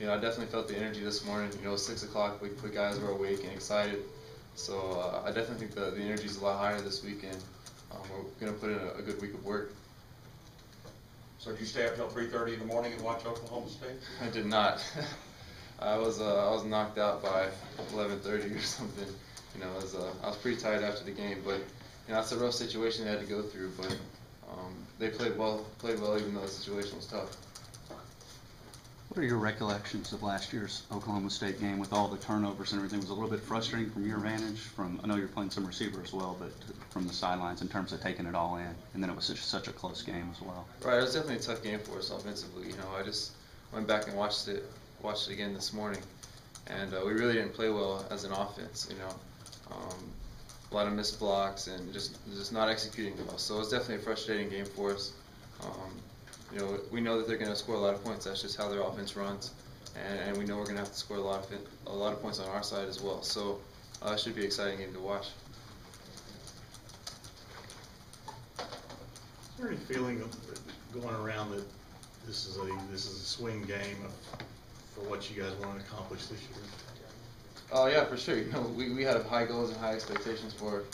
I definitely felt the energy this morning. 6 o'clock, we guys were awake and excited. So I definitely think the energy is a lot higher this weekend. We're going to put in a good week of work. So did you stay up till 3:30 in the morning and watch Oklahoma State? I did not. I was knocked out by 11:30 or something. I was pretty tired after the game, but that's a rough situation they had to go through. But they played well even though the situation was tough. What are your recollections of last year's Oklahoma State game with all the turnovers and everything? Was it a little bit frustrating from your vantage? I know you're playing some receiver as well, but from the sidelines in terms of taking it all in, and then it was such a close game as well. Right, it was definitely a tough game for us offensively. I just went back and watched it again this morning, and we really didn't play well as an offense. A lot of missed blocks and just not executing well. So it was definitely a frustrating game for us. We know that they're going to score a lot of points. That's just how their offense runs, and we know we're going to have to score a lot of points on our side as well. So it should be an exciting game to watch. Is there any feeling going around that this is a swing game for what you guys want to accomplish this year? Oh yeah, for sure. We have high goals and high expectations for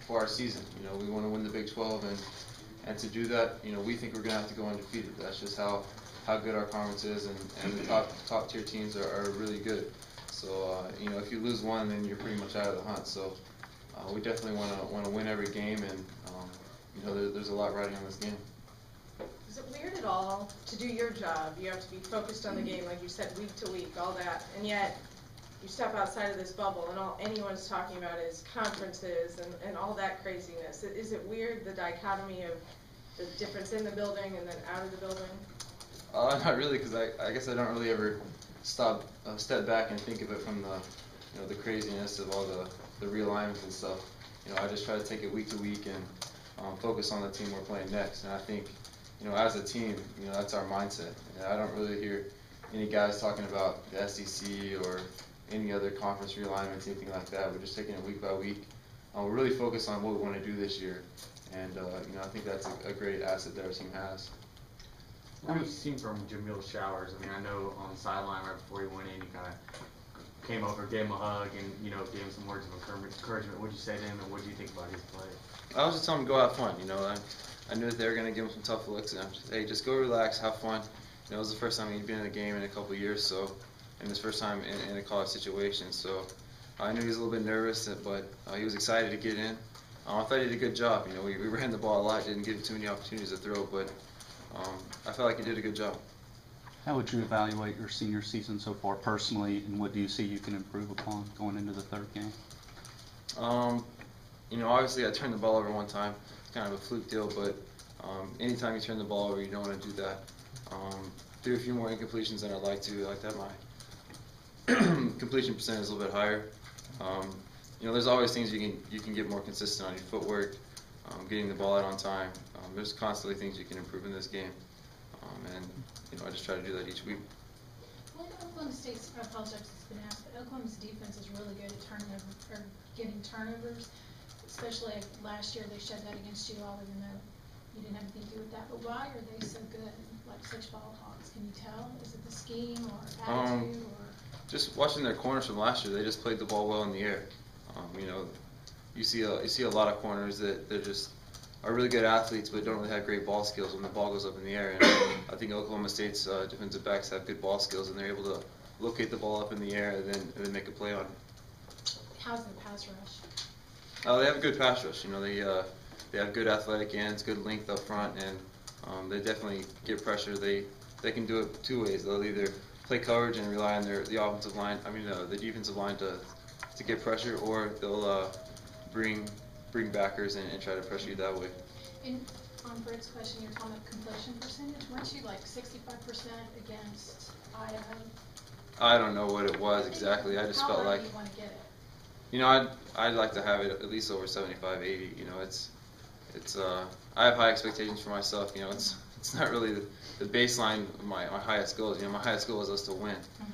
our season. We want to win the Big 12, and to do that, we think we're going to have to go undefeated. That's just how good our conference is, and the top tier teams are really good. So if you lose one, then you're pretty much out of the hunt. So we definitely want to win every game, and there's a lot riding on this game. Is it weird at all to do your job? You have to be focused on the game, like you said, week to week, all that, and yet you step outside of this bubble and all anyone's talking about is conferences and all that craziness. Is it weird, the dichotomy of the difference in the building and then out of the building? Not really, because I guess I don't really ever step back and think of it from the craziness of all the realignments and stuff. I just try to take it week to week and focus on the team we're playing next. And I think, as a team, that's our mindset. I don't really hear any guys talking about the SEC or any other conference realignments, anything like that. We're just taking it week by week. We're really focused on what we want to do this year, and I think that's a great asset that our team has. What have you seen from Jamil Showers? I know on the sideline right before he went in, you kind of came over, gave him a hug, and gave him some words of encouragement. What did you say to him, and what did you think about his play? I was just telling him to go have fun. I knew that they were going to give him some tough looks, and I'm just, hey, just go relax, have fun. It was the first time he'd been in a game in a couple of years, and his first time in a college situation. So I knew he was a little bit nervous, but he was excited to get in. I thought he did a good job. We ran the ball a lot, didn't give him too many opportunities to throw, but I felt like he did a good job. How would you evaluate your senior season so far personally, and what do you see you can improve upon going into the third game? Obviously I turned the ball over one time. It's kind of a fluke deal, but anytime you turn the ball over, you don't want to do that. Threw a few more incompletions than I'd like to. I'd like to have my completion percentage is a little bit higher. There's always things you can get more consistent on your footwork, getting the ball out on time. There's constantly things you can improve in this game, and I just try to do that each week. Well, Oklahoma State's, I apologize, it's been asked, but Oklahoma's defense is really good at getting turnovers, especially last year they showed that against you all, even though you didn't have anything to do with that. But why are they so good, like such ball hawks? Can you tell? Is it the scheme or attitude or? Just watching their corners from last year, they just played the ball well in the air. You see a lot of corners that they're just are really good athletes, but don't really have great ball skills when the ball goes up in the air. And I think Oklahoma State's defensive backs have good ball skills, and they're able to locate the ball up in the air and then make a play on it. How's the pass rush? They have a good pass rush. They have good athletic ends, good length up front, and they definitely get pressure. They can do it two ways. They'll either play coverage and rely on the offensive line. The defensive line to get pressure, or they'll bring backers and try to pressure you that way. And on Britt's question, you're talking about completion percentage. Weren't you like 65% against Idaho? I don't know what it was exactly. I just felt like. How high do you want to get it? I'd like to have it at least over 75, 80. I have high expectations for myself. It's not really the baseline of my highest goals. My highest goal is us to win. Mm-hmm.